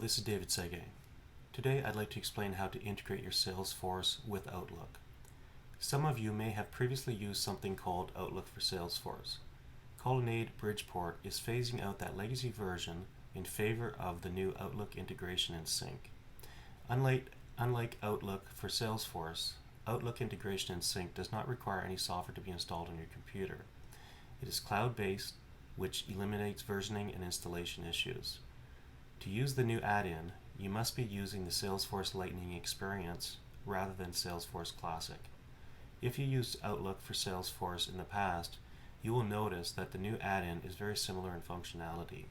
this is David Seguin. Today I'd like to explain how to integrate your Salesforce with Outlook. Some of you may have previously used something called Outlook for Salesforce. Colonnade Bridgeport is phasing out that legacy version in favor of the new Outlook integration and sync. Unlike Outlook for Salesforce, Outlook integration and sync does not require any software to be installed on your computer. It is cloud-based, which eliminates versioning and installation issues. To use the new add-in, you must be using the Salesforce Lightning Experience rather than Salesforce Classic. If you used Outlook for Salesforce in the past, you will notice that the new add-in is very similar in functionality.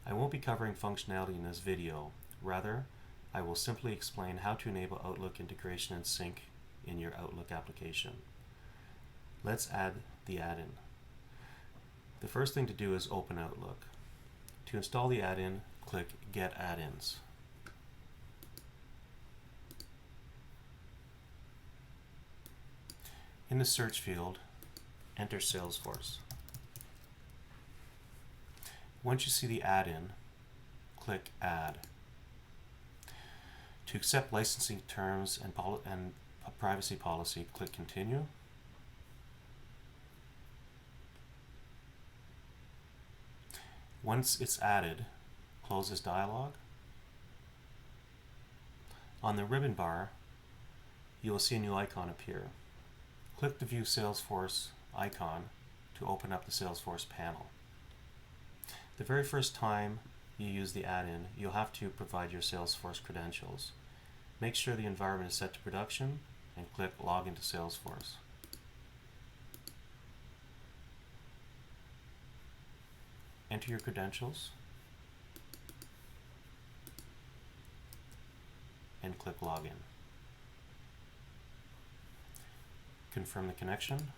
I won't be covering functionality in this video. Rather, I will simply explain how to enable Outlook integration and sync in your Outlook application. Let's add the add-in. The first thing to do is open Outlook. To install the add-in, click Get Add-ins. In the search field, enter Salesforce. Once you see the add-in, click Add. To accept licensing terms and a privacy policy, click Continue. Once it's added, close this dialog. On the ribbon bar, you will see a new icon appear. Click the View Salesforce icon to open up the Salesforce panel. The very first time you use the add-in, you'll have to provide your Salesforce credentials. Make sure the environment is set to production and click Log into Salesforce. Enter your credentials and click Login. Confirm the connection.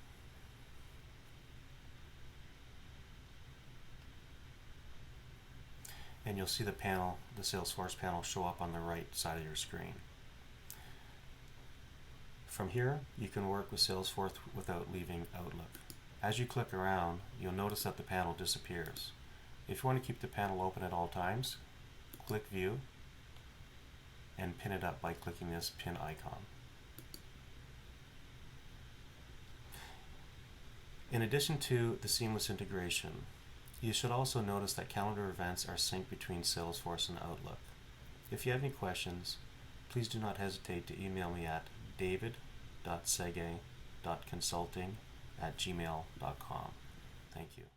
And you'll see the Salesforce panel show up on the right side of your screen. From here, you can work with Salesforce without leaving Outlook. As you click around, you'll notice that the panel disappears. If you want to keep the panel open at all times, click View and pin it up by clicking this pin icon. In addition to the seamless integration, you should also notice that calendar events are synced between Salesforce and Outlook. If you have any questions, please do not hesitate to email me at david.sege.consulting@gmail.com. Thank you.